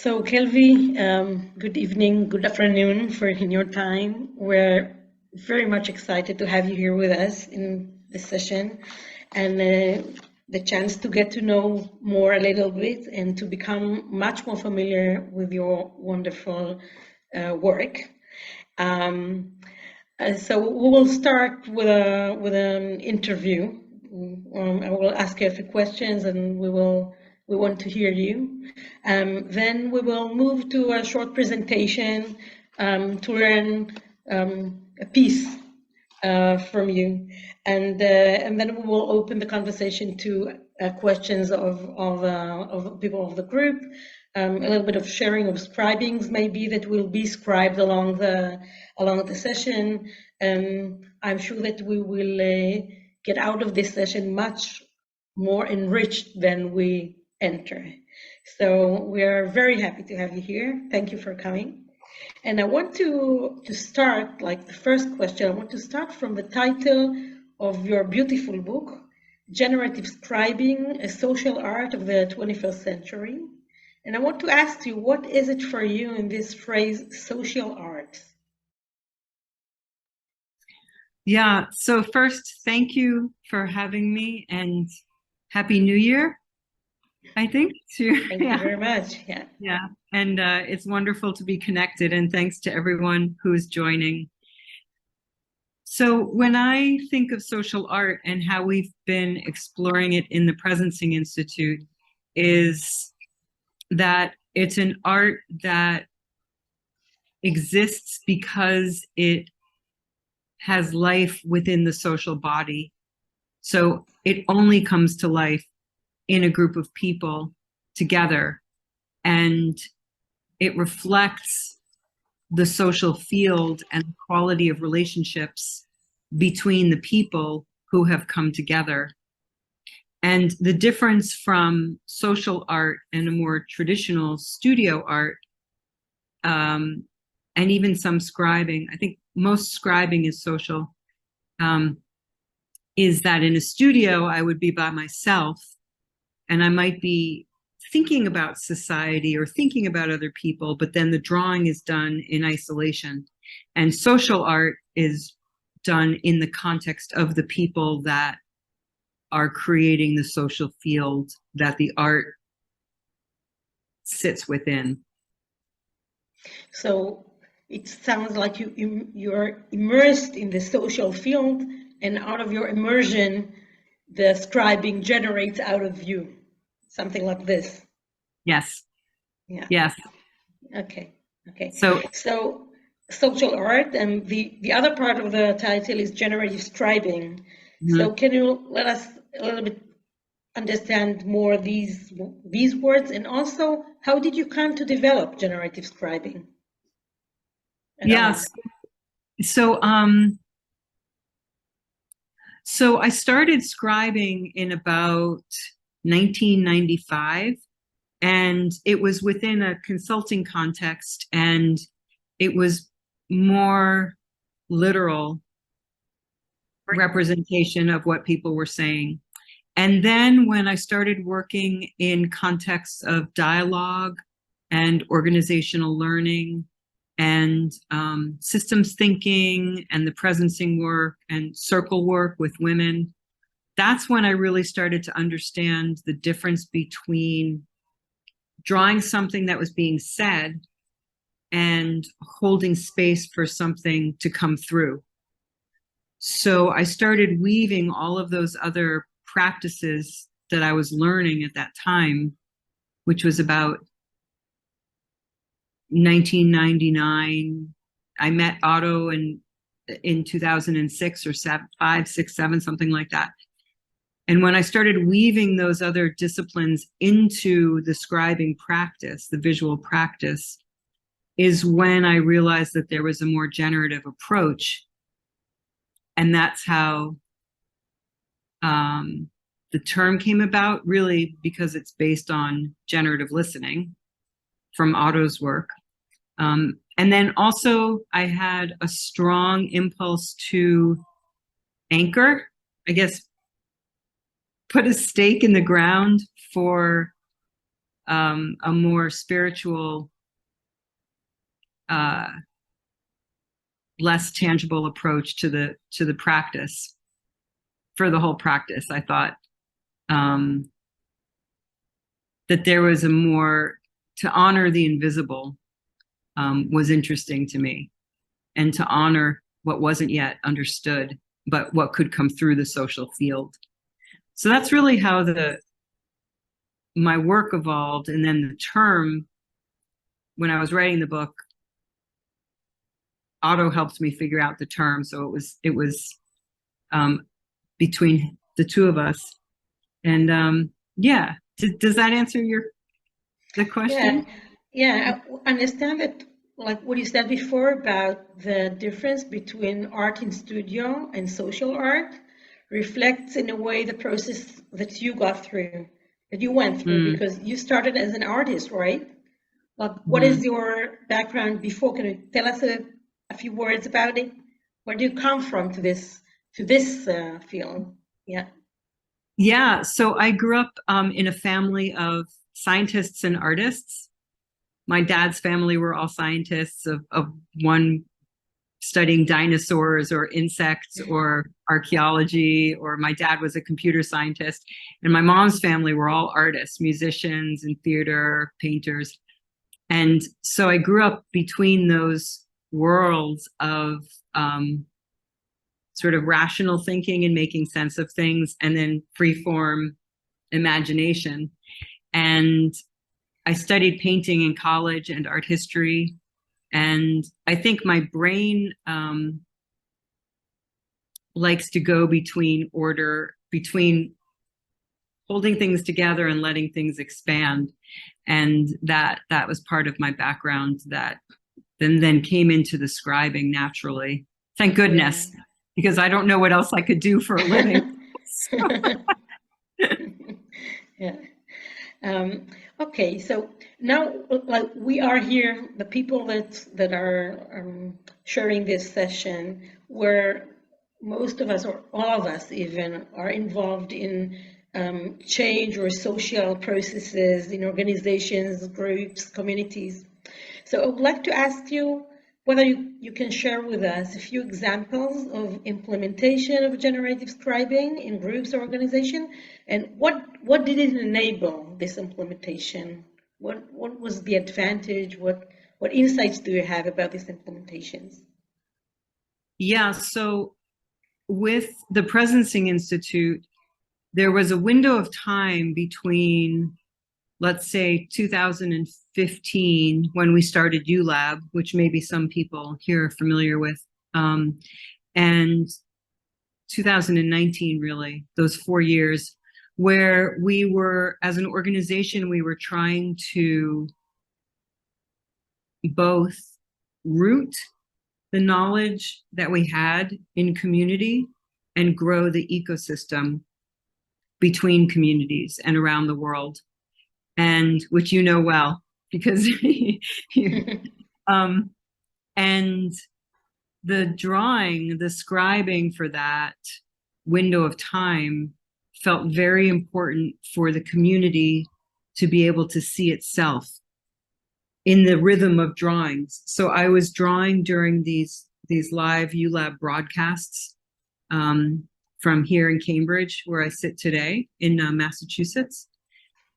So, Kelvy, good evening, good afternoon for in your time. We're very much excited to have you here with us in this session and the chance to get to know more a little bit and to become much more familiar with your wonderful work. So we will start with an interview. I will ask you a few questions and we want to hear you. Then we will move to a short presentation to learn a piece from you, and then we will open the conversation to questions of people of the group. A little bit of sharing of scribings maybe that will be scribed along the session. I'm sure that we will get out of this session much more enriched than we enter. So we are very happy to have you here. Thank you for coming. And I want to start, like the first question, I want to start from the title of your beautiful book, Generative Scribing, a Social Art of the 21st Century. And I want to ask you, what is it for you in this phrase, social art? Yeah, so first, thank you for having me and Happy New Year, I think. Thank you very much. Yeah, and it's wonderful to be connected, and thanks to everyone who's joining. So when I think of social art and how we've been exploring it in the Presencing Institute, is that it's an art that exists because it has life within the social body. So it only comes to life in a group of people together, and it reflects the social field and the quality of relationships between the people who have come together. And the difference from social art and a more traditional studio art, and even some scribing, I think most scribing is social, is that in a studio, I would be by myself and I might be thinking about society or thinking about other people, but then the drawing is done in isolation. And social art is done in the context of the people that are creating the social field that the art sits within. So it sounds like you're immersed in the social field, and out of your immersion, the scribing generates out of you. Something like this. Yes. Yeah. Yes. Okay. So social art, and the other part of the title is generative scribing. Mm-hmm. So can you let us a little bit understand more these words, and also how did you come to develop generative scribing? Yes. So I started scribing in about 1995, and it was within a consulting context, and it was more literal representation of what people were saying. And then when I started working in contexts of dialogue and organizational learning and systems thinking and the presencing work and circle work with women, that's when I really started to understand the difference between drawing something that was being said and holding space for something to come through. So I started weaving all of those other practices that I was learning at that time, which was about 1999. I met Otto in 2006 or 5, 6, 7, something like that. And when I started weaving those other disciplines into the scribing practice, the visual practice, is when I realized that there was a more generative approach. And that's how the term came about, really, because it's based on generative listening from Otto's work. And then also I had a strong impulse to anchor, I guess, put a stake in the ground for a more spiritual, less tangible approach to the practice. For the whole practice, I thought that there was a more, to honor the invisible was interesting to me, and to honor what wasn't yet understood, but what could come through the social field. So that's really how my work evolved. And then the term, when I was writing the book, Otto helped me figure out the term. So it was between the two of us. And yeah, does that answer the question? Yeah, I understand that, like what you said before about the difference between art in studio and social art reflects in a way the process that you got through, that you went through, because you started as an artist, right? Like, what is your background before? Can you tell us a few words about it? Where do you come from to this field? Yeah, so I grew up in a family of scientists and artists. My dad's family were all scientists, of one studying dinosaurs or insects or archaeology, or my dad was a computer scientist. And my mom's family were all artists, musicians and theater, painters. And so I grew up between those worlds of sort of rational thinking and making sense of things, and then freeform imagination. And I studied painting in college and art history. And I think my brain likes to go between holding things together and letting things expand. And that was part of my background that then came into the scribing naturally. Thank goodness, because I don't know what else I could do for a living. Okay, so now, like, we are here, the people that are sharing this session, where most of us, or all of us even, are involved in change or social processes in organizations, groups, communities. So I would like to ask you whether you can share with us a few examples of implementation of generative scribing in groups or organizations, and what did it enable, this implementation? What was the advantage? What insights do you have about these implementations? Yeah, so with the Presencing Institute, there was a window of time between, let's say, 2015, when we started ULab, which maybe some people here are familiar with, and 2019, really, those 4 years, where we were, as an organization, we were trying to both root the knowledge that we had in community and grow the ecosystem between communities and around the world, and which you know well, because and the drawing, the scribing for that window of time felt very important for the community to be able to see itself in the rhythm of drawings. So I was drawing during these live ULab broadcasts from here in Cambridge, where I sit today in Massachusetts.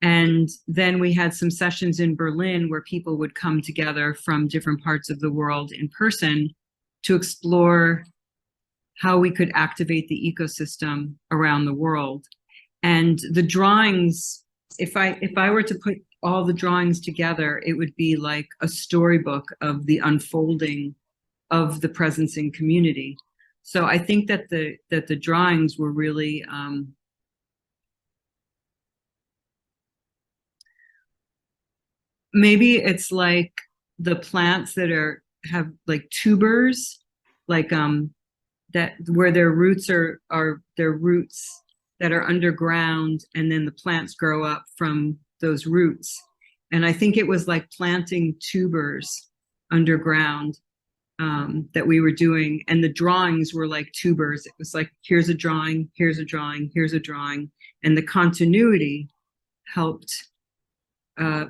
And then we had some sessions in Berlin where people would come together from different parts of the world in person to explore how we could activate the ecosystem around the world. And the drawings, if I were to put all the drawings together, it would be like a storybook of the unfolding of the Presencing community. So I think that the drawings were really maybe it's like the plants that have like tubers, like that where their roots are their roots that are underground, and then the plants grow up from those roots. And I think it was like planting tubers underground that we were doing, and the drawings were like tubers. It was like, here's a drawing, here's a drawing, here's a drawing, and the continuity helped uh,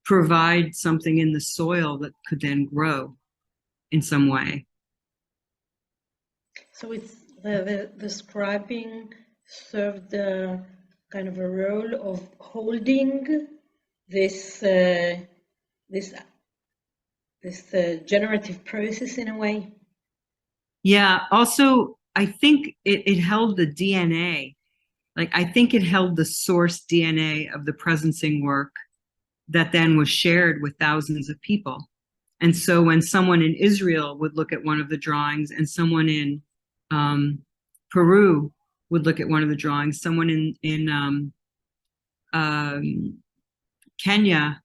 provide something in the soil that could then grow in some way. So it's the scribing served kind of a role of holding this generative process in a way. Yeah. Also, I think it held the DNA. Like, I think it held the source DNA of the presencing work that then was shared with thousands of people. And so when someone in Israel would look at one of the drawings, and someone in Peru would look at one of the drawings, someone in Kenya,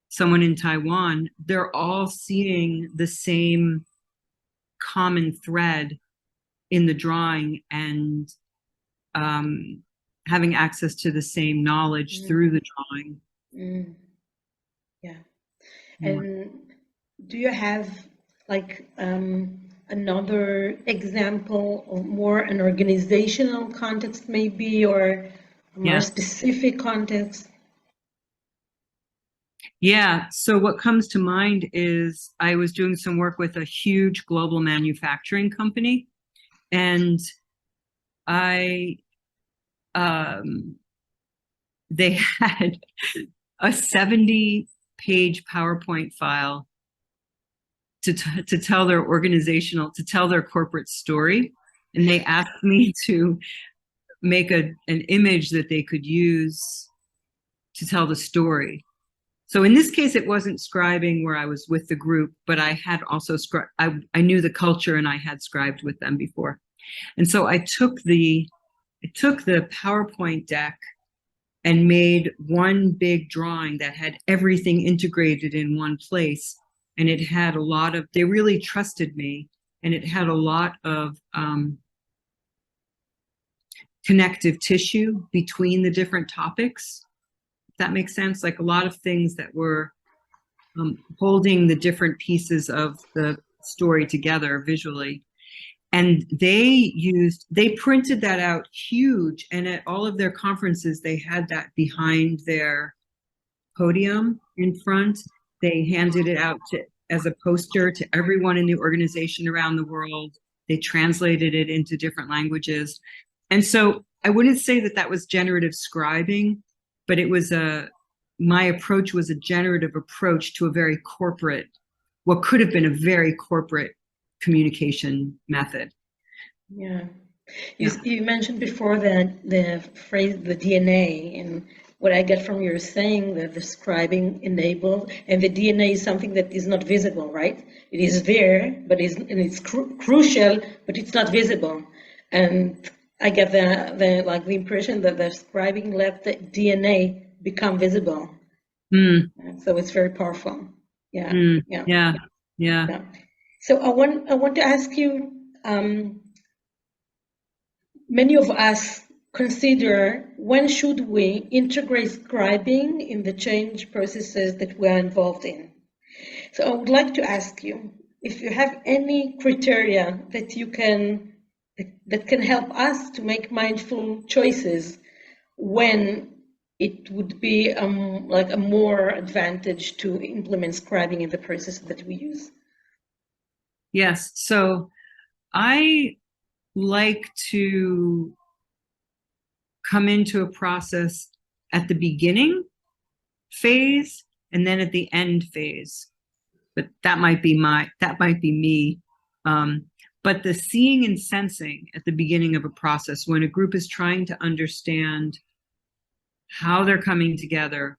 someone in Taiwan, they're all seeing the same common thread in the drawing, and having access to the same knowledge through the drawing. Yeah. And do you have like another example of more an organizational context maybe, or a more specific context? Yeah, so what comes to mind is I was doing some work with a huge global manufacturing company, and they had a 70-page PowerPoint file to tell their corporate story. And they asked me to make an image that they could use to tell the story. So in this case, it wasn't scribing where I was with the group, but I had also I knew the culture, and I had scribed with them before. And so I took the PowerPoint deck and made one big drawing that had everything integrated in one place. And it had a lot of, they really trusted me, and it had a lot of connective tissue between the different topics. If that makes sense, like a lot of things that were holding the different pieces of the story together visually. And they printed that out huge, and at all of their conferences, they had that behind their podium in front. They handed it out as a poster to everyone in the organization around the world. They translated it into different languages. And so I wouldn't say that was generative scribing, but it was my approach was a generative approach to a very corporate, what could have been a very corporate communication method. Yeah. You mentioned before that the phrase, the DNA, and what I get from your saying that the scribing enabled, and the DNA is something that is not visible, right? It is there, but it's crucial, but it's not visible. And I get the impression that the scribing let the DNA become visible. So it's very powerful. Yeah. So I want to ask you, many of us consider, when should we integrate scribing in the change processes that we are involved in? So I would like to ask you if you have any criteria that can help us to make mindful choices when it would be like a more advantage to implement scribing in the process that we use. Yes, so I like to come into a process at the beginning phase and then at the end phase. But that might be me. But the seeing and sensing at the beginning of a process, when a group is trying to understand how they're coming together,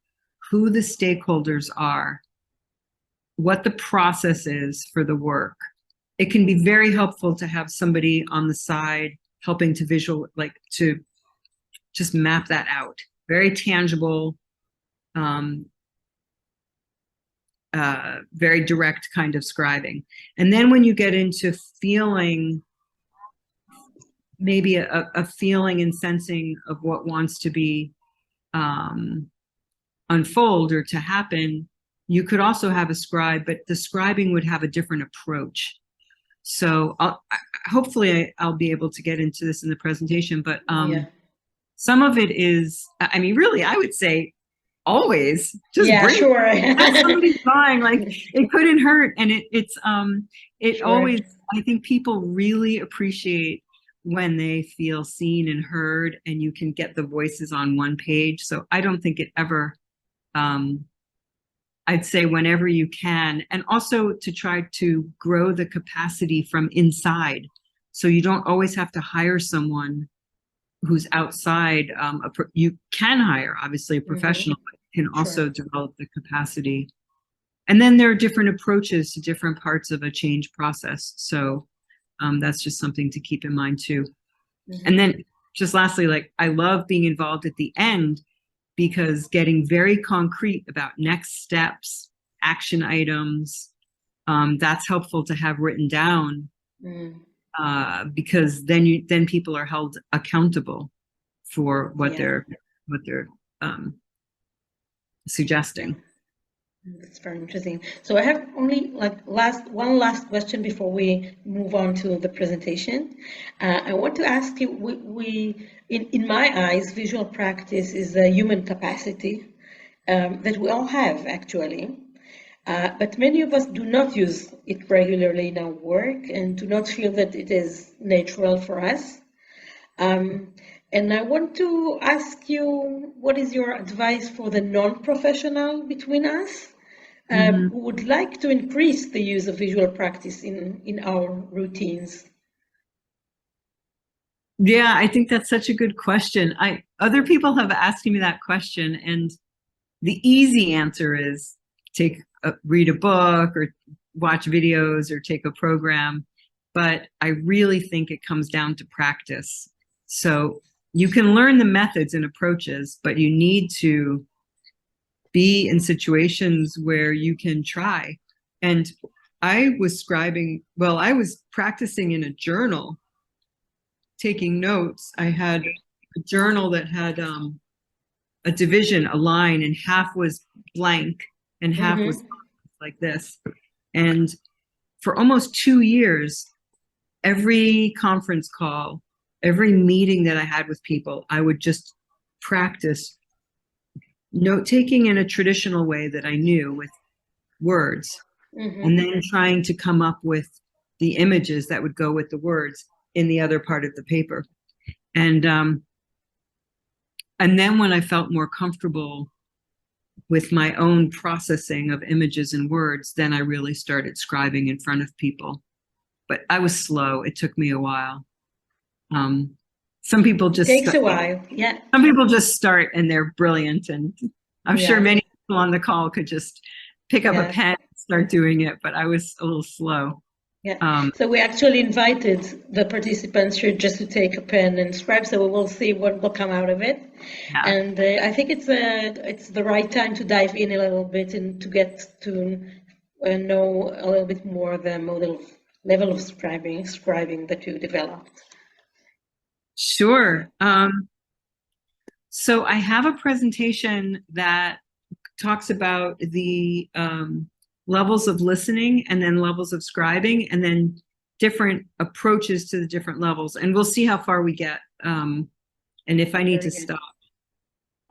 who the stakeholders are, what the process is for the work, it can be very helpful to have somebody on the side helping to to just map that out. Very tangible, very direct kind of scribing. And then when you get into feeling, maybe a feeling and sensing of what wants to be unfold or to happen, you could also have a scribe, but the scribing would have a different approach. So hopefully I'll be able to get into this in the presentation, but Some of it is, I mean, really, I would say always just bring sure. somebody's drawing, like it couldn't hurt. And it Sure. always, I think people really appreciate when they feel seen and heard, and you can get the voices on one page. So I don't think it ever, I'd say whenever you can, and also to try to grow the capacity from inside. So you don't always have to hire someone who's outside. You can hire, obviously, a professional, but can also develop the capacity. And then there are different approaches to different parts of a change process. So that's just something to keep in mind too. And then just lastly, like, I love being involved at the end, because getting very concrete about next steps, action items, that's helpful to have written down, because then people are held accountable for what they're suggesting. That's very interesting. So I have only one last question before we move on to the presentation. I want to ask you, in my eyes, visual practice is a human capacity that we all have, actually. But many of us do not use it regularly in our work and do not feel that it is natural for us. And I want to ask you, what is your advice for the non-professional between us who would like to increase the use of visual practice in our routines? Yeah, I think that's such a good question. Other people have asked me that question, and the easy answer is read a book or watch videos or take a program. But I really think it comes down to practice. So you can learn the methods and approaches, but you need to be in situations where you can try. And I was practicing in a journal, taking notes. I had a journal that had a division, a line, and half was blank and half was like this. And for almost 2 years, every conference call, every meeting that I had with people, I would just practice note-taking in a traditional way that I knew, with words, and then trying to come up with the images that would go with the words in the other part of the paper. And then when I felt more comfortable with my own processing of images and words, then I really started scribing in front of people. But I was slow. It took me a while. Some people just takes a while. Yeah. Some people just start and they're brilliant, and I'm sure many people on the call could just pick up a pen and start doing it. But I was a little slow. Yeah. So we actually invited the participants here just to take a pen and scribe. So we will see what will come out of it. Yeah. And I think it's the right time to dive in a little bit and to get to know a little bit more the level of scribing that you developed. Sure. So I have a presentation that talks about the levels of listening and then levels of scribing, and then different approaches to the different levels. And we'll see how far we get, and if I need to stop.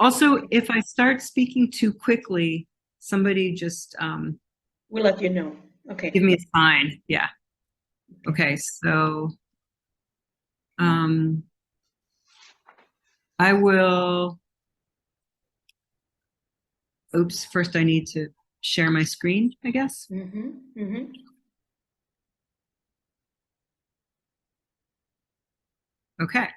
Also, if I start speaking too quickly, somebody just we'll let you know. Okay. Give me a sign. Yeah. Okay. So I will. Oops. First, I need to share my screen, I guess. Okay.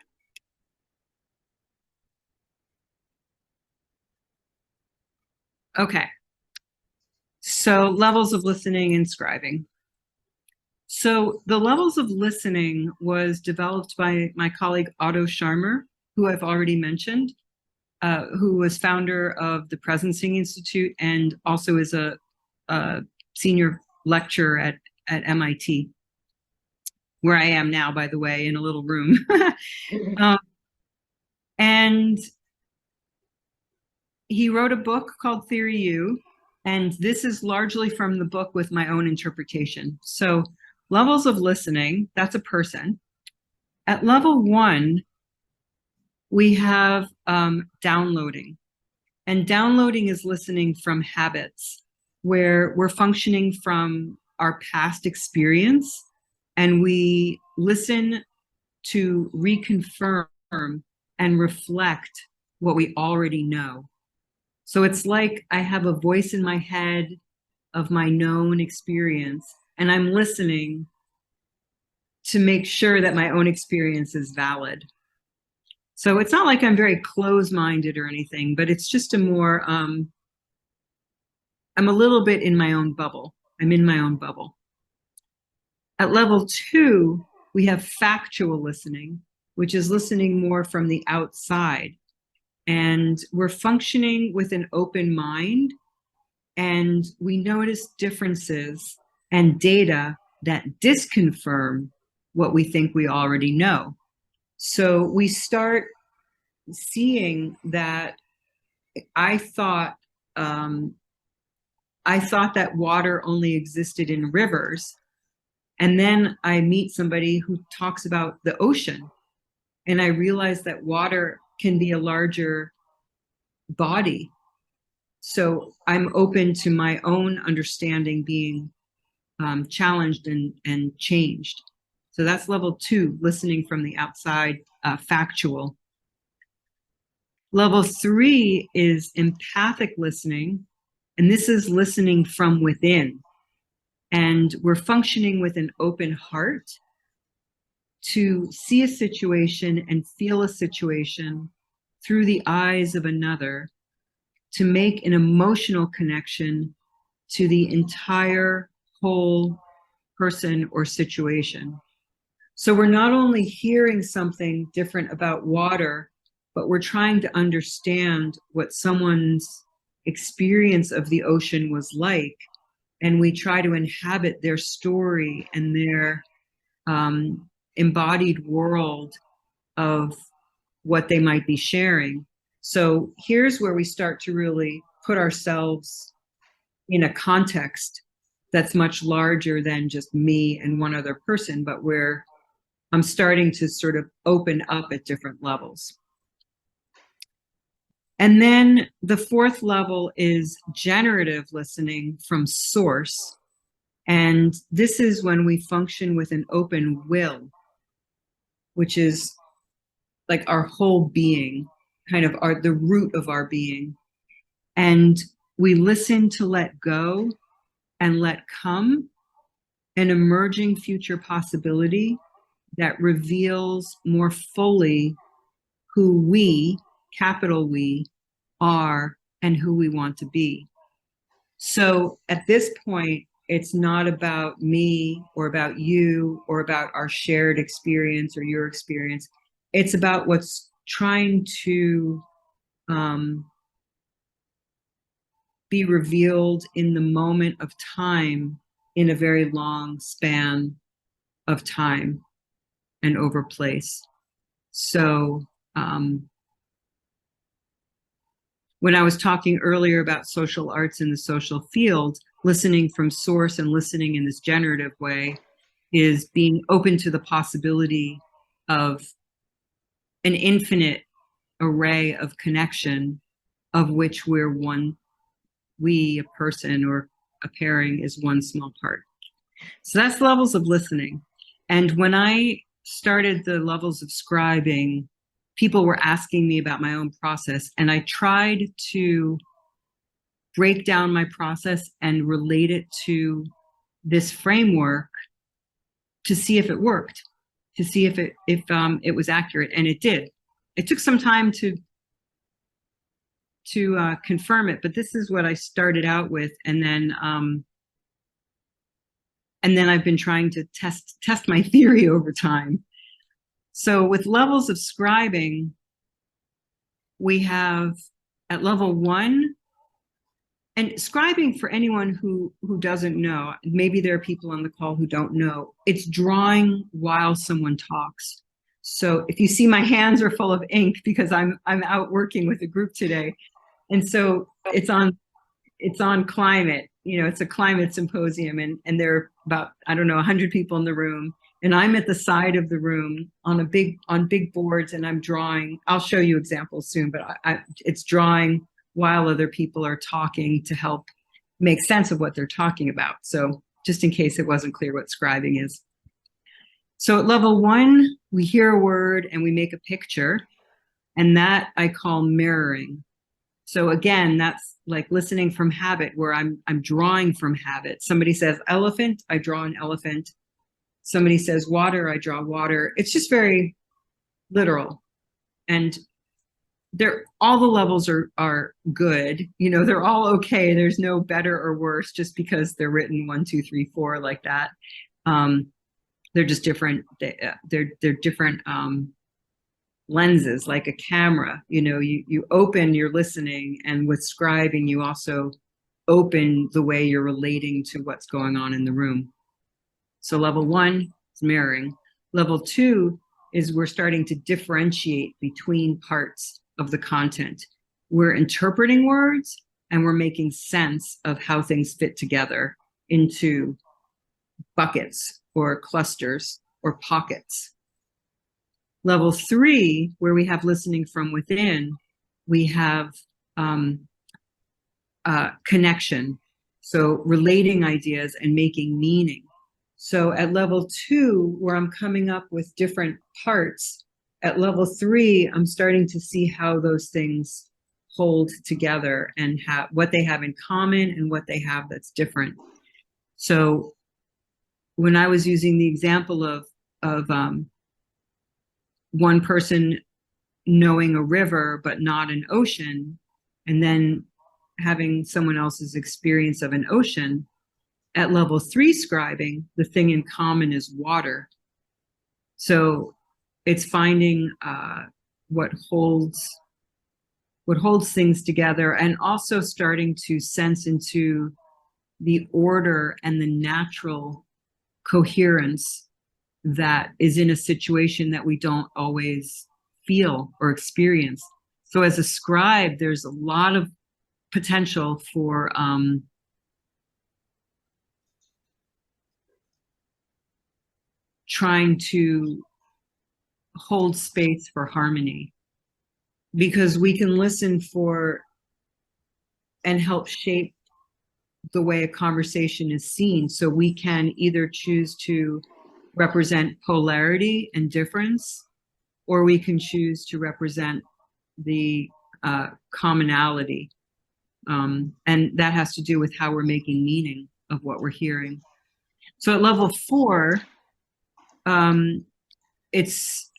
Okay. So levels of listening and scribing. So the levels of listening was developed by my colleague Otto Scharmer, who I've already mentioned, who was founder of the Presencing Institute and also is a senior lecturer at MIT, where I am now, by the way, in a little room. And he wrote a book called Theory U, and this is largely from the book with my own interpretation. So levels of listening, that's a person. At level 1, We have downloading. And downloading is listening from habits, where we're functioning from our past experience, and we listen to reconfirm and reflect what we already know. So it's like I have a voice in my head of my known experience, and I'm listening to make sure that my own experience is valid. So it's not like I'm very closed-minded or anything, but it's just a more, I'm a little bit in my own bubble. I'm in my own bubble. At level 2, we have factual listening, which is listening more from the outside. And we're functioning with an open mind, and we notice differences and data that disconfirm what we think we already know. So we start seeing that I thought that water only existed in rivers. And then I meet somebody who talks about the ocean, and I realize that water can be a larger body. So I'm open to my own understanding being challenged and changed. So that's level 2, listening from the outside, factual. Level 3 is empathic listening, and this is listening from within. And we're functioning with an open heart to see a situation and feel a situation through the eyes of another, to make an emotional connection to the entire whole person or situation. So we're not only hearing something different about water, but we're trying to understand what someone's experience of the ocean was like. And we try to inhabit their story and their embodied world of what they might be sharing. So here's where we start to really put ourselves in a context that's much larger than just me and one other person, but where I'm starting to sort of open up at different levels. And then the 4th level is generative listening from source. And this is when we function with an open will, which is like our whole being, kind of the root of our being. And we listen to let go and let come an emerging future possibility that reveals more fully who we, capital We, are and who we want to be. So at this point, it's not about me or about you or about our shared experience or your experience. It's about what's trying to be revealed in the moment of time, in a very long span of time and over place. So when I was talking earlier about social arts in the social field, listening from source and listening in this generative way is being open to the possibility of an infinite array of connection, of which we're one, we, a person or a pairing, is one small part. So that's levels of listening. And when I started the levels of scribing, people were asking me about my own process, and I tried to break down my process and relate it to this framework to see if it worked, to see if it was accurate, and it did. It took some time to confirm it, but this is what I started out with, and then I've been trying to test my theory over time. So with levels of scribing, we have at level 1, and scribing, for anyone who doesn't know, maybe there are people on the call who don't know, it's drawing while someone talks. So if you see my hands are full of ink because I'm out working with a group today, and so it's on climate. You know, it's a climate symposium, and there are about, I don't know, 100 people in the room, and I'm at the side of the room on big boards, and I'm drawing. I'll show you examples soon, but it's drawing while other people are talking to help make sense of what they're talking about. So just in case it wasn't clear what scribing is. So at level 1, we hear a word and we make a picture, and that I call mirroring. So again, that's like listening from habit, where I'm drawing from habit. Somebody says elephant, I draw an elephant. Somebody says water, I draw water. It's just very literal. And all the levels are good. You know, they're all okay. There's no better or worse just because they're written 1, 2, 3, 4 like that. They're just different. They're different lenses, like a camera. You know, you open your listening, and with scribing, you also open the way you're relating to what's going on in the room. So level 1 is mirroring. Level 2 is we're starting to differentiate between parts of the content. We're interpreting words, and we're making sense of how things fit together into buckets or clusters or pockets. Level 3, where we have listening from within, we have connection. So relating ideas and making meaning. So at level 2, where I'm coming up with different parts, at level 3, I'm starting to see how those things hold together and what they have in common and what they have that's different. So when I was using the example of one person knowing a river but not an ocean, and then having someone else's experience of an ocean, at level 3 scribing, the thing in common is water. So it's finding what holds things together, and also starting to sense into the order and the natural coherence that is in a situation that we don't always feel or experience. So as a scribe, there's a lot of potential for trying to hold space for harmony, because we can listen for and help shape the way a conversation is seen. So we can either choose to represent polarity and difference, or we can choose to represent the commonality. And that has to do with how we're making meaning of what we're hearing. So at level 4, it's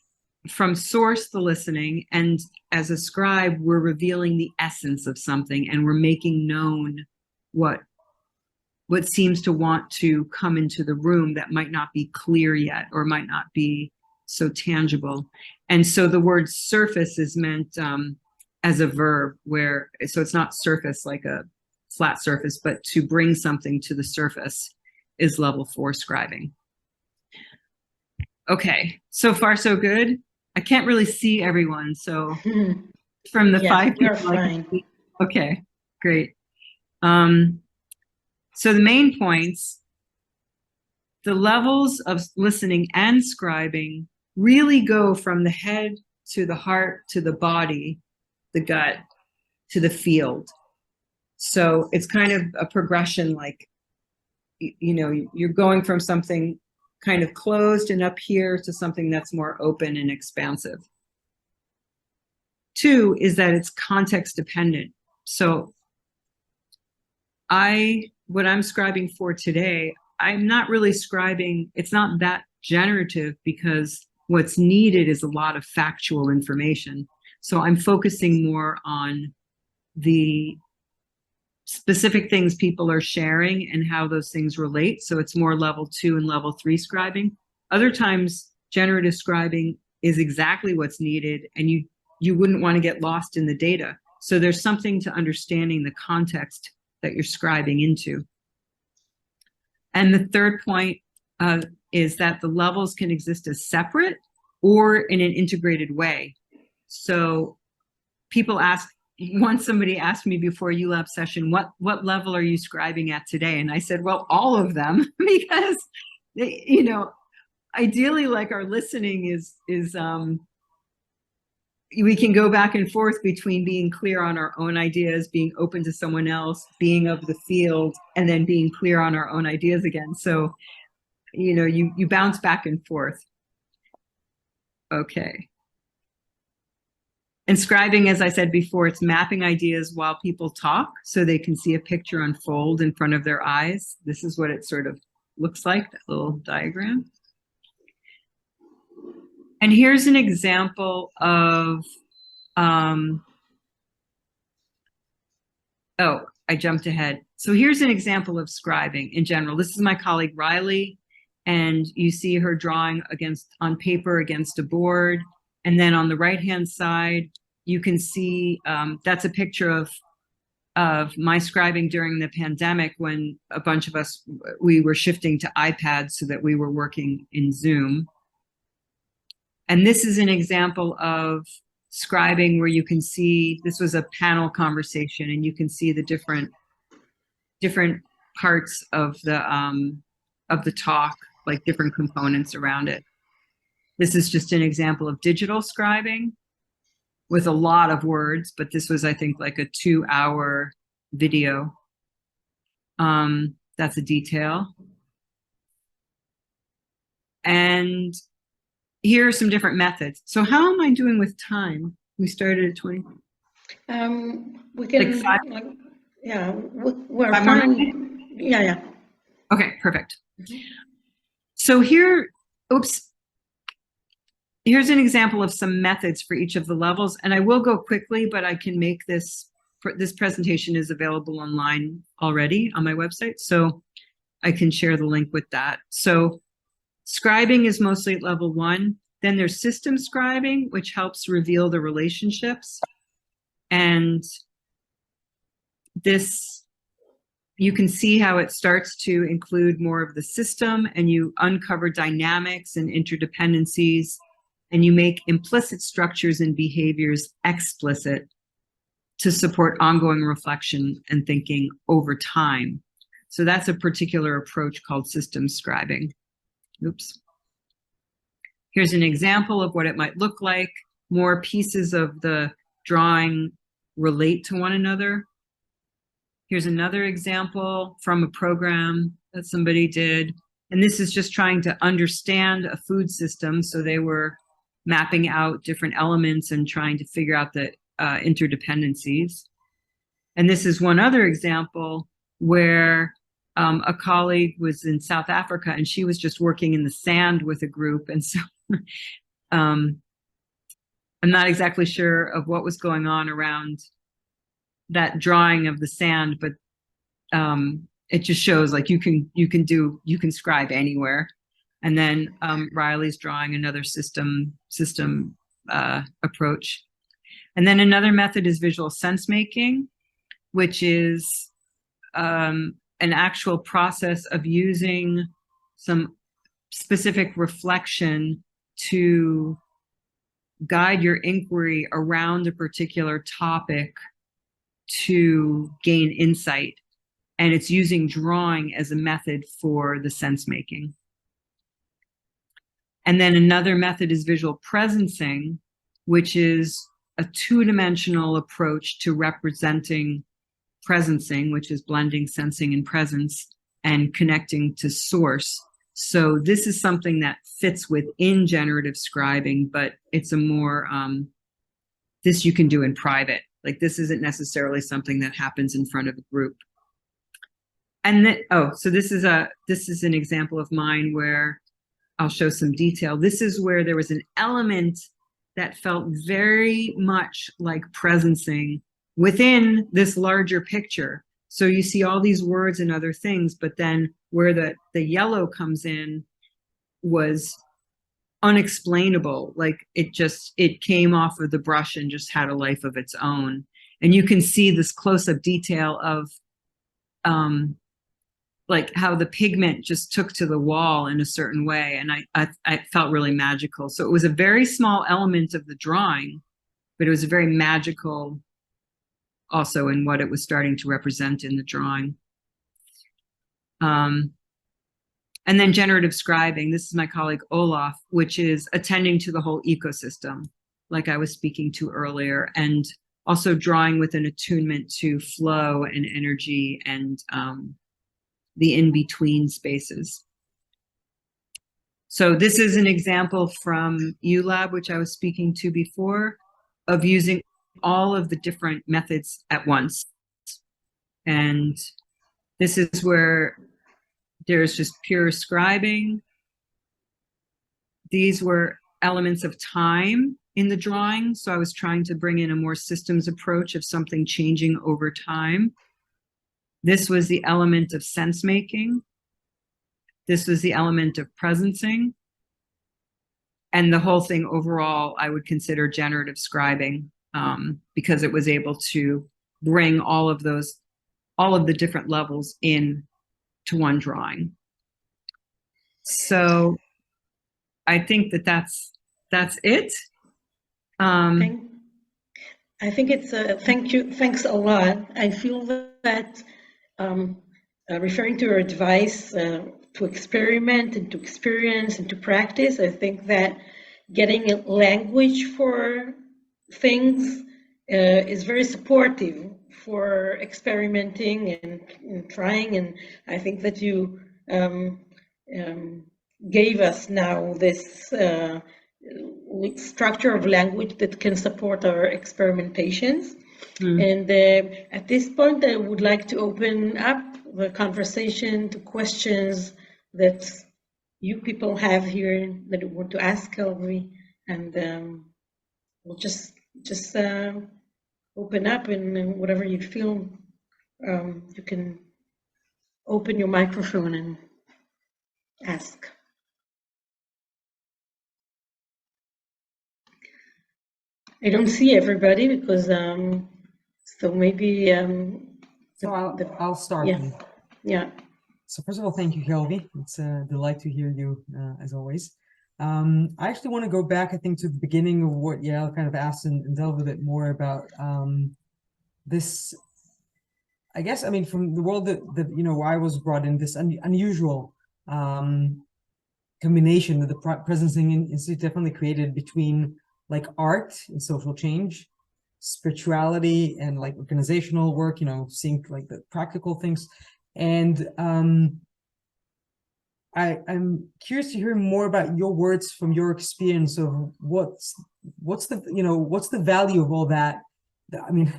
from source, the listening, and as a scribe, we're revealing the essence of something, and we're making known what seems to want to come into the room that might not be clear yet, or might not be so tangible. And so the word surface is meant as a verb, so it's not surface like a flat surface, but to bring something to the surface is level 4 scribing. Okay, so far so good. I can't really see everyone, so from the 5 people, fine. Okay, great. So the main points, the levels of listening and scribing really go from the head to the heart to the body, the gut, to the field. So it's kind of a progression, like, you know, you're going from something kind of closed and up here to something that's more open and expansive. 2 is that it's context dependent. So what I'm scribing for today, I'm not really scribing, it's not that generative, because what's needed is a lot of factual information. So I'm focusing more on the specific things people are sharing and how those things relate. So it's more level 2 and level 3 scribing. Other times, generative scribing is exactly what's needed, and you wouldn't want to get lost in the data. So there's something to understanding the context that you're scribing into. And the third point is that the levels can exist as separate or in an integrated way. So people ask, once somebody asked me before a ULab session, what level are you scribing at today? And I said, well, all of them, because, you know, ideally, like, our listening is we can go back and forth between being clear on our own ideas, being open to someone else, being of the field, and then being clear on our own ideas again. So, you know, you bounce back and forth. Okay. And scribing, as I said before, it's mapping ideas while people talk so they can see a picture unfold in front of their eyes. This is what it sort of looks like, that little diagram. And here's an example of, oh, I jumped ahead. So here's an example of scribing in general. This is my colleague Riley, and you see her drawing on paper against a board. And then on the right-hand side, you can see that's a picture of my scribing during the pandemic when a bunch of us, we were shifting to iPads so that we were working in Zoom. And this is an example of scribing where you can see, this was a panel conversation, and you can see the different parts of the talk, like different components around it. This is just an example of digital scribing with a lot of words, but this was, I think, like a 2-hour video. That's a detail. And here are some different methods. So how am I doing with time? We started at 20. We can, like yeah, we're 5 fine. more minutes? Yeah. Okay, perfect. So here, here's an example of some methods for each of the levels. And I will go quickly, but I can make this presentation is available online already on my website. So I can share the link with that. So scribing is mostly at level 1. Then there's system scribing, which helps reveal the relationships. And this, you can see how it starts to include more of the system, and you uncover dynamics and interdependencies, and you make implicit structures and behaviors explicit to support ongoing reflection and thinking over time. So that's a particular approach called system scribing. Oops. Here's an example of what it might look like. More pieces of the drawing relate to one another. Here's another example from a program that somebody did. And this is just trying to understand a food system. So they were mapping out different elements and trying to figure out the interdependencies. And this is one other example where a colleague was in South Africa, and she was just working in the sand with a group. And so I'm not exactly sure of what was going on around that drawing of the sand, but it just shows like you can scribe anywhere. And then Riley's drawing another system approach. And then another method is visual sense making, which is an actual process of using some specific reflection to guide your inquiry around a particular topic to gain insight. And it's using drawing as a method for the sense making. And then another method is visual presencing, which is a 2-dimensional approach to representing presencing, which is blending sensing and presence and connecting to source. So this is something that fits within generative scribing, but it's a more, this you can do in private. Like this isn't necessarily something that happens in front of a group. And then, so this is an example of mine where I'll show some detail. This is where there was an element that felt very much like presencing within this larger picture. So you see all these words and other things, but then where the yellow comes in was unexplainable. Like it came off of the brush and just had a life of its own. And you can see this close-up detail of like how the pigment just took to the wall in a certain way. And I felt really magical. So it was a very small element of the drawing, but it was very magical also in what it was starting to represent in the drawing. And then generative scribing, this is my colleague Olaf, which is attending to the whole ecosystem, like I was speaking to earlier, and also drawing with an attunement to flow and energy and the in-between spaces. So this is an example from ULab, which I was speaking to before, of using all of the different methods at once. And this is where there's just pure scribing. These were elements of time in the drawing. So I was trying to bring in a more systems approach of something changing over time. This was the element of sense making. This was the element of presencing. And the whole thing overall, I would consider generative scribing, because it was able to bring all of the different levels in to one drawing. So I think that's it. I think it's thanks a lot. I feel that referring to your advice to experiment and to experience and to practice, I think that getting a language for things is very supportive for experimenting and trying. And I think that you gave us now this structure of language that can support our experimentations. And at this point, I would like to open up the conversation to questions that you people have here that you want to ask Kelvy, and we'll just open up, and whatever you feel, you can open your microphone and ask. I don't see everybody because so maybe so I'll start. Yeah. So first of all, thank you, Kelvy. It's a delight to hear you, as always. I actually want to go back, I think, to the beginning of what Yael kind of asked and delve a bit more about this. I guess, I mean, from the world that you know, I was brought in, this unusual combination that the Presencing Institute definitely created between like art and social change, spirituality and like organizational work, you know, seeing like the practical things. And I'm curious to hear more about your words from your experience of what's the value of all that. I mean,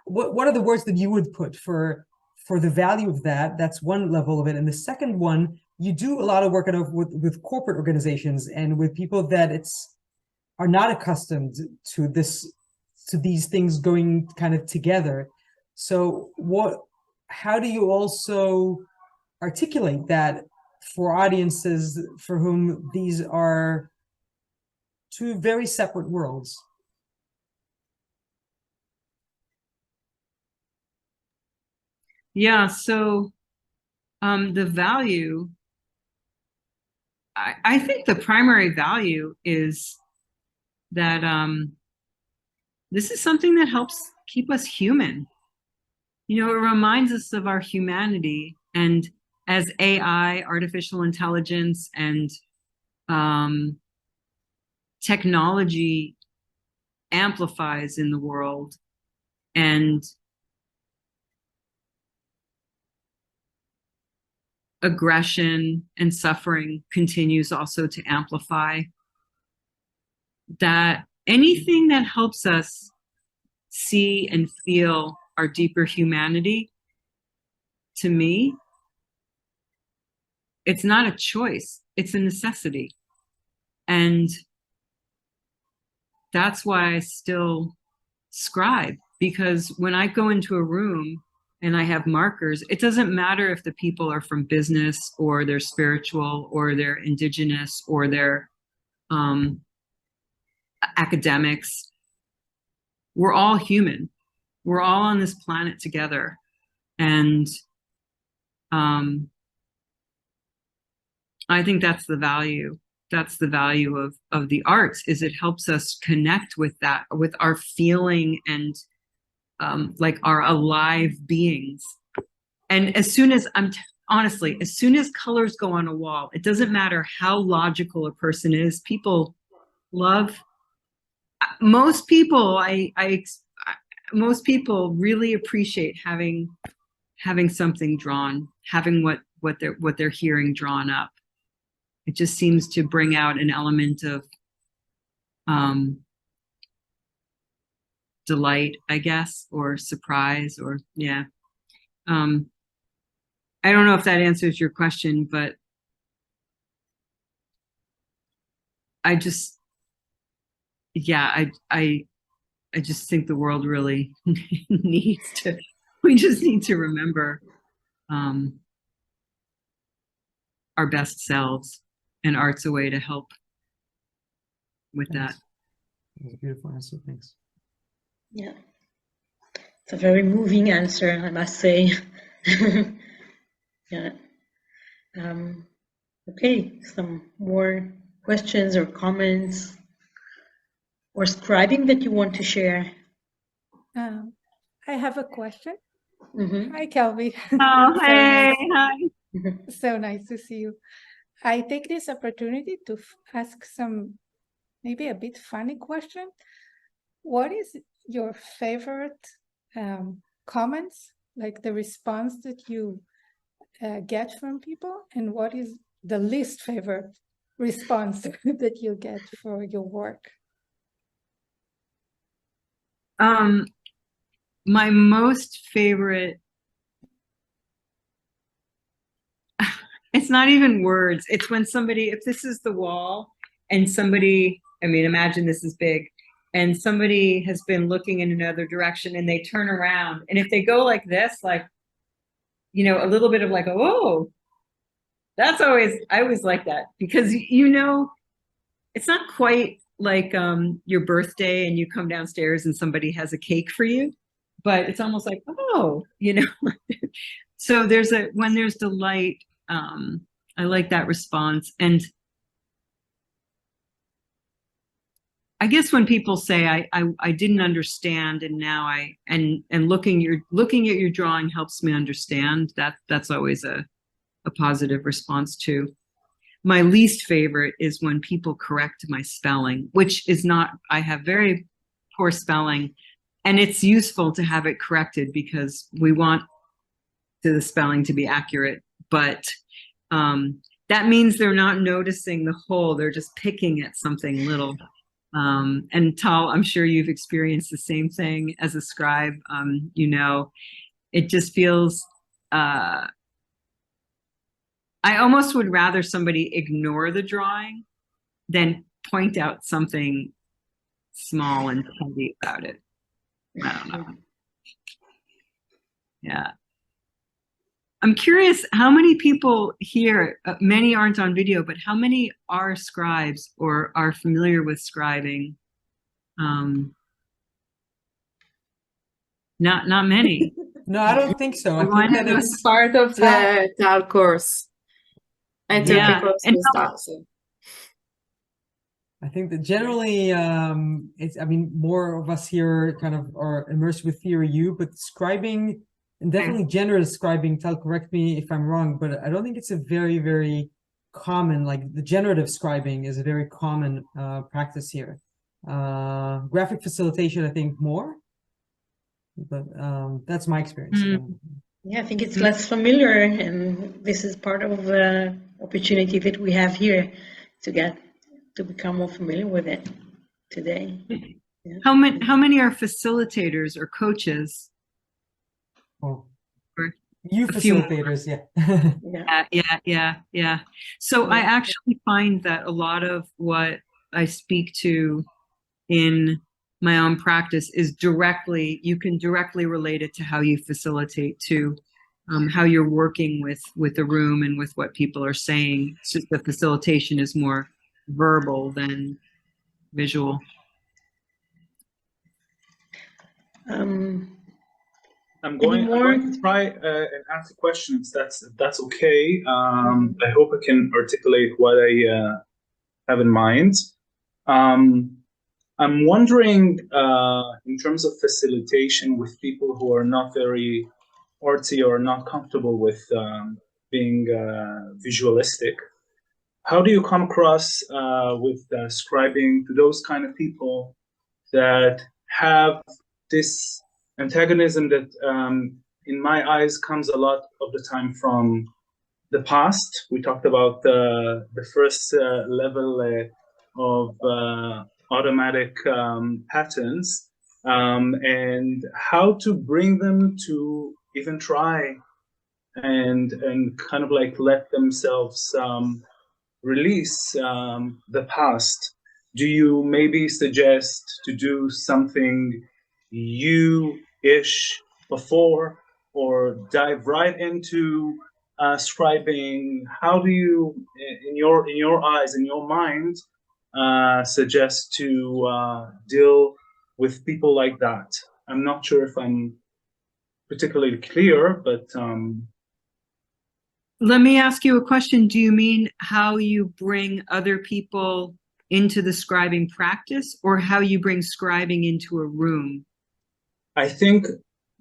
what are the words that you would put for the value of that? That's one level of it. And the second one, you do a lot of work with corporate organizations and with people that are not accustomed to these things going kind of together. So how do you also articulate that for audiences for whom these are two very separate worlds? Yeah, so the value, I think the primary value is that this is something that helps keep us human. You know, it reminds us of our humanity, and as AI, artificial intelligence, and technology amplifies in the world, and aggression and suffering continues also to amplify, that anything that helps us see and feel our deeper humanity, to me, it's not a choice, it's a necessity. And that's why I still scribe, because when I go into a room and I have markers, it doesn't matter if the people are from business or they're spiritual or they're indigenous or they're academics. We're all human. We're all on this planet together. And I think that's the value. That's the value of the arts, is it helps us connect with that, with our feeling and like our alive beings. And as soon as honestly, as soon as colors go on a wall, it doesn't matter how logical a person is. People love, most people, most people really appreciate having something drawn, having what they're hearing drawn up. It just seems to bring out an element of delight, I guess, or surprise, or yeah. I don't know if that answers your question, but I just, yeah, I just think the world really needs to, we just need to remember our best selves, and art's a way to help with that. That's a beautiful answer, thanks. Yeah, it's a very moving answer, I must say. Yeah. Okay, some more questions or comments or scribing that you want to share? I have a question. Mm-hmm. Hi, Kelvy. Oh, hey, hi. So nice to see you. I take this opportunity to ask some, maybe a bit funny question. What is your favorite comments, like the response that you get from people, and what is the least favorite response that you get for your work? My most favorite, it's not even words. It's when somebody, if this is the wall and somebody, I mean, imagine this is big, and somebody has been looking in another direction and they turn around. And if they go like this, like, you know, a little bit of like, oh, that's always, I always like that, because, you know, it's not quite like your birthday and you come downstairs and somebody has a cake for you, but it's almost like, oh, you know. So there's when there's delight, I like that response. And I guess when people say I didn't understand, and now and looking at your drawing helps me understand, that's always a positive response too. My least favorite is when people correct my spelling, which is not, I have very poor spelling, and it's useful to have it corrected because we want the spelling to be accurate, but that means they're not noticing the whole, they're just picking at something little. And Tal, I'm sure you've experienced the same thing as a scribe. You know, it just feels, I almost would rather somebody ignore the drawing than point out something small and petty about it. I don't know. Yeah. I'm curious how many people here, many aren't on video, but how many are scribes or are familiar with scribing? Not many. No, I don't think so. I think that It it's was part of the TAL course. I took Yeah. a course And with that. So. I think that generally, it's, I mean, more of us here kind of are immersed with theory U, but scribing, and definitely generative scribing, Tal, correct me if I'm wrong, but I don't think it's a very, very common, like the generative scribing is a very common practice here. Graphic facilitation, I think more, but that's my experience. Yeah, I think it's less familiar, and this is part of the opportunity that we have here to become more familiar with it today. Yeah. How many are facilitators or coaches? Oh. Or You facilitators, yeah. Yeah. So I actually find that a lot of what I speak to in my own practice is directly, you can directly relate it to how you facilitate, to how you're working with the room and with what people are saying. It's just the facilitation is more verbal than visual. I'm going to try and answer questions. That's okay. I hope I can articulate what I have in mind. I'm wondering, in terms of facilitation with people who are not very artsy or not comfortable with being visualistic. How do you come across with scribing to those kind of people that have this antagonism that, in my eyes, comes a lot of the time from the past? We talked about the first level of automatic patterns, and how to bring them to even try and kind of like let themselves release the past. Do you maybe suggest to do something you-ish before, or dive right into scribing? How do you, in your eyes, in your mind, suggest to deal with people like that? I'm not sure if I'm particularly clear, but let me ask you a question. Do you mean how you bring other people into the scribing practice, or how you bring scribing into a room? I think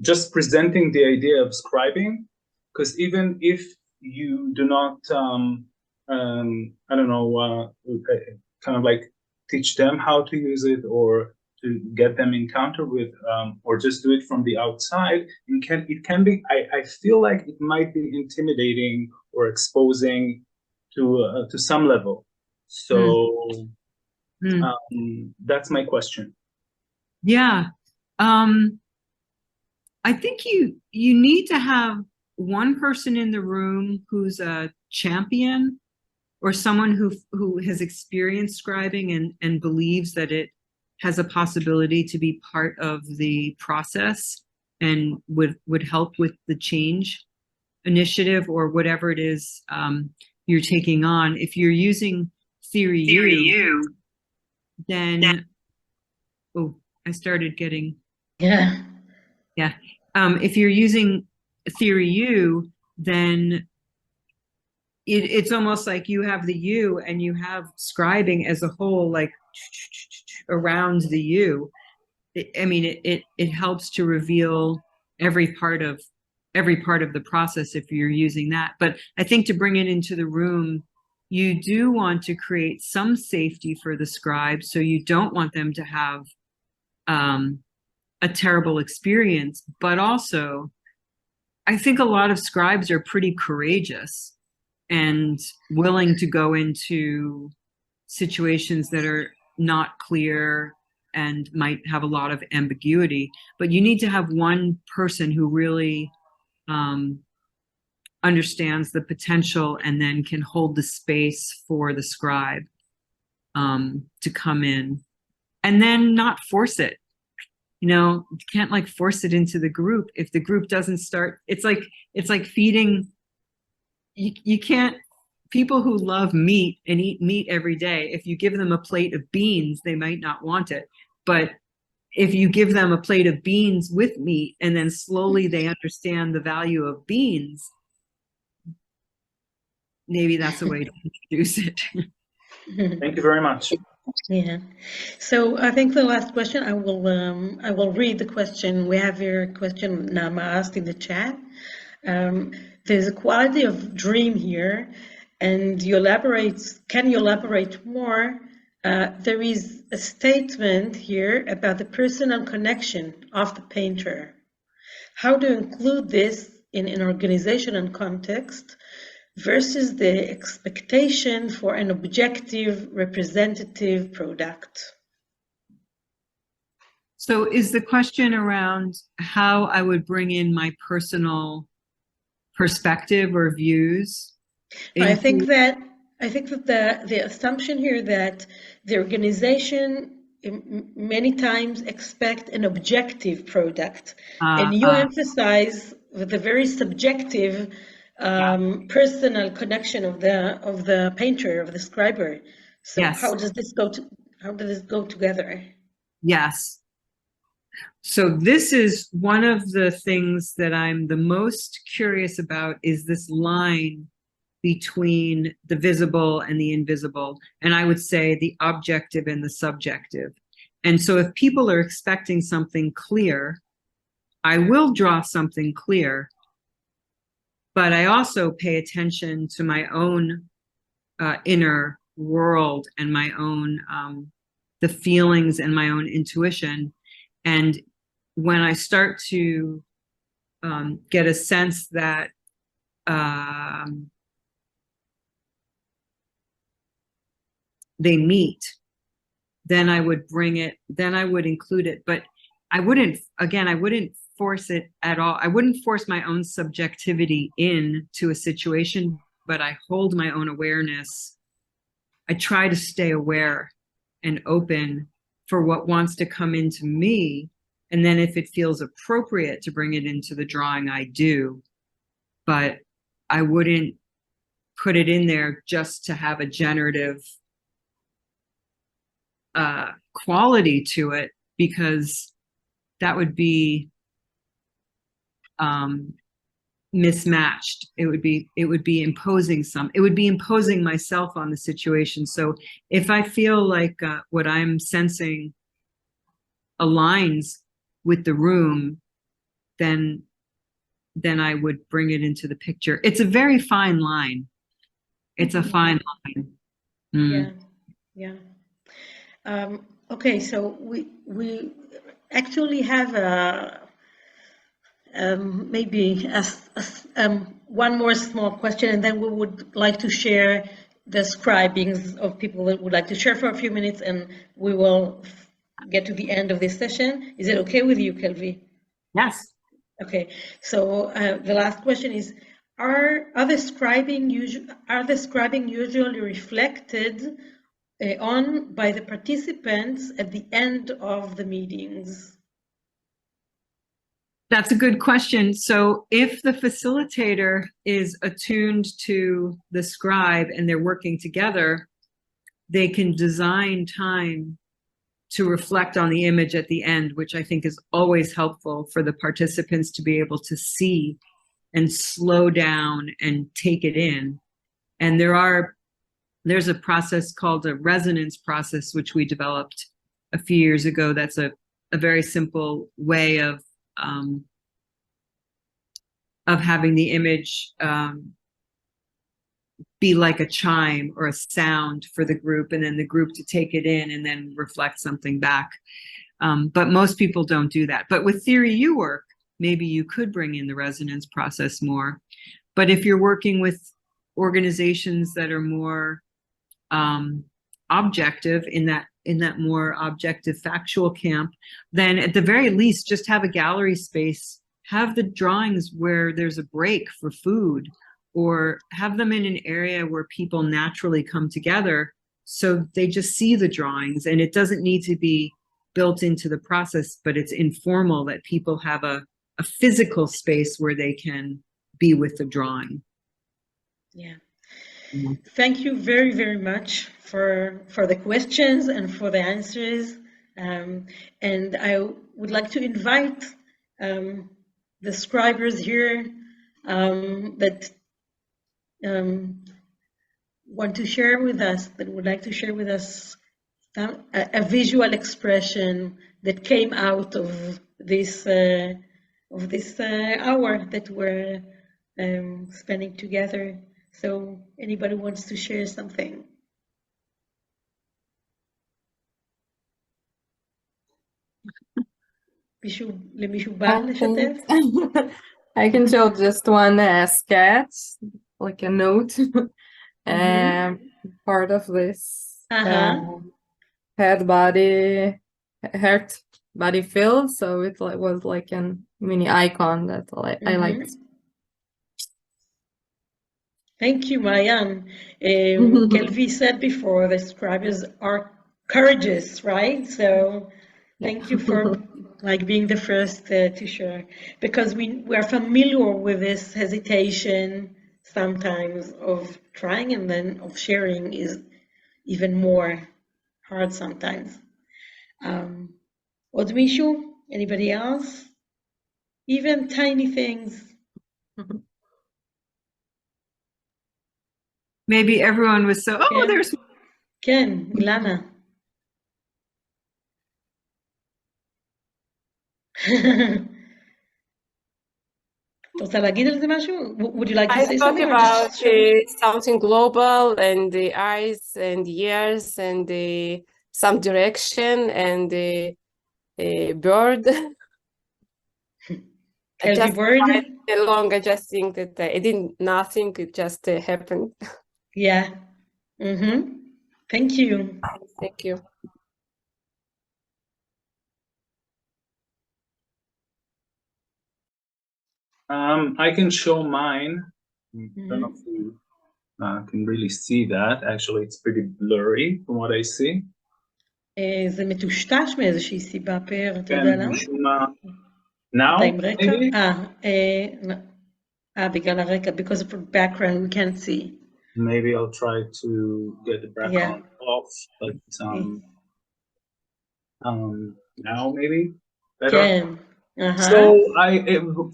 just presenting the idea of scribing, because even if you do not, I don't know, kind of like teach them how to use it, or to get them encounter with, or just do it from the outside, it can be, I feel like it might be intimidating or exposing to some level. So that's my question. Yeah. I think you need to have one person in the room who's a champion, or someone who has experienced scribing and believes that it has a possibility to be part of the process and would help with the change initiative or whatever it is you're taking on. If you're using Theory U, then I started getting if you're using Theory U, then it's almost like you have the U and you have scribing as a whole, like around the U. It helps to reveal every part of the process if you're using that. But I think to bring it into the room, you do want to create some safety for the scribe, so you don't want them to have a terrible experience. But also, I think a lot of scribes are pretty courageous and willing to go into situations that are not clear and might have a lot of ambiguity. But you need to have one person who really understands the potential and then can hold the space for the scribe to come in, and then not force it. You can't like force it into the group. If the group doesn't start, it's like feeding. You can't, people who love meat and eat meat every day, if you give them a plate of beans, they might not want it. But if you give them a plate of beans with meat and then slowly they understand the value of beans, maybe that's a way to introduce it. Thank you very much. Yeah. So I think the last question, I will read the question. We have your question, Nama, asked in the chat. There's a quality of dream here, and can you elaborate more? There is a statement here about the personal connection of the painter. How to include this in an organizational context versus the expectation for an objective, representative product? So is the question around how I would bring in my personal perspective or views? I think that the assumption here that the organization many times expect an objective product, and you emphasize the very subjective personal connection of the painter, of the scriber. So yes. How does this go together? Yes. So this is one of the things that I'm the most curious about, is this line between the visible and the invisible, and I would say the objective and the subjective. And so if people are expecting something clear, I will draw something clear, but I also pay attention to my own inner world and my own the feelings and my own intuition. And when I start to get a sense that they meet, then I would bring it, then I would include it. But I wouldn't force it at all. I wouldn't force my own subjectivity into a situation, but I hold my own awareness. I try to stay aware and open for what wants to come into me. And then if it feels appropriate to bring it into the drawing, I do. But I wouldn't put it in there just to have a generative quality to it, because that would be mismatched. It would be imposing it would be imposing myself on the situation. So if I feel like what I'm sensing aligns with the room, then I would bring it into the picture. It's a very fine line. It's a fine line. Yeah. Okay, so we actually have maybe one more small question, and then we would like to share the scribings of people that would like to share for a few minutes, and we will get to the end of this session. Is it okay with you, Kelvy? Yes. Okay, so the last question is, are the scribing usually reflected on by the participants at the end of the meetings? That's a good question. So if the facilitator is attuned to the scribe and they're working together, they can design time to reflect on the image at the end, which I think is always helpful for the participants to be able to see and slow down and take it in. And there's a process called a resonance process, which we developed a few years ago. That's a very simple way of having the image be like a chime or a sound for the group, and then the group to take it in and then reflect something back. But most people don't do that. But with Theory U work, maybe you could bring in the resonance process more. But if you're working with organizations that are more objective in that more objective factual camp, then at the very least just have a gallery space, have the drawings where there's a break for food, or have them in an area where people naturally come together so they just see the drawings, and it doesn't need to be built into the process, but it's informal, that people have a physical space where they can be with the drawing. Yeah. Thank you very, very much for the questions and for the answers. And I would like to invite the scribers here that want to share with us, that would like to share with us a visual expression that came out of this hour that we're spending together. So anybody wants to share something? למישהו בא לשתף? I can show just one sketch, like a note, part of this heart body field. So it was like a mini icon that I liked. Thank you, Marianne. Kelvy said before, the scribes are courageous, right? So thank you for being the first to share, because we are familiar with this hesitation sometimes of trying, and then of sharing is even more hard sometimes. עוד מישהו? Anybody else? Even tiny things. Maybe everyone was so, כן. there's... כן, אילנה. את רוצה להגיד על זה משהו? Would you like to I say talk something? Or about just show? something global and the eyes and ears and some direction and the bird. I Kelvy just Bird? tried along. I just think that I did nothing. It just happened. Yeah. Thank you. Thank you. I can show mine. I don't know if you can really see that. Actually, it's pretty blurry from what I see. זה מטושטש מאיזושהי סיבה, פאר, אתה יודע למה? משום מה. Now, אתה עם רקע? maybe? בגלל הרקע, because of the background we can't see. Maybe I'll try to get the background off, but now maybe better. כן. So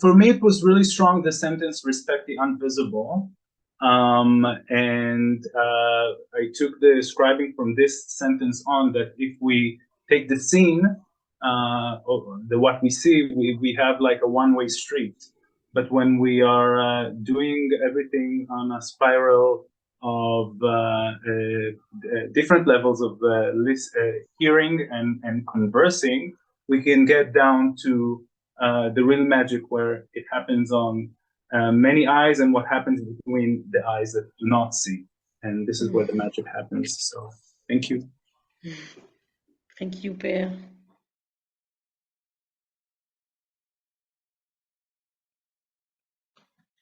for me, it was really strong, the sentence, respect the invisible. And I took the scribing from this sentence on that if we take the scene, what we see, we have like a one-way street. But when we are doing everything on a spiral of different levels of hearing and conversing, we can get down to the real magic where it happens on many eyes and what happens between the eyes that do not see. And this is where the magic happens. So thank you. Thank you, Per.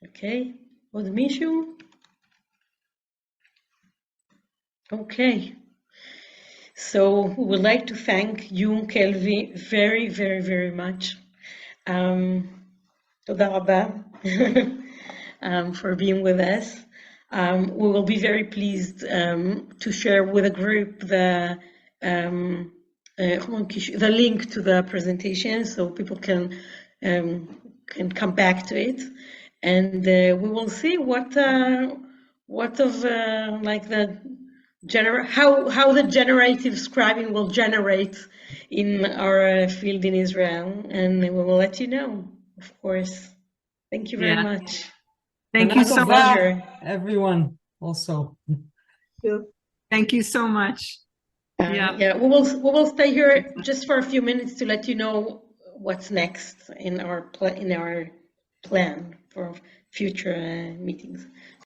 Okay, עוד מישהו? Okay. So we would like to thank you, Kelvy, very, very, very much. תודה רבה for being with us. We will be very pleased to share with the group the link to the presentation so people can come back to it, and we will see what of like the how the generative scribing will generate in our field in Israel, and we will let you know, of course. Thank you very much. Thank you so much, everyone. Also, thank you so much. We will stay here just for a few minutes to let you know what's next in our plan for future meetings.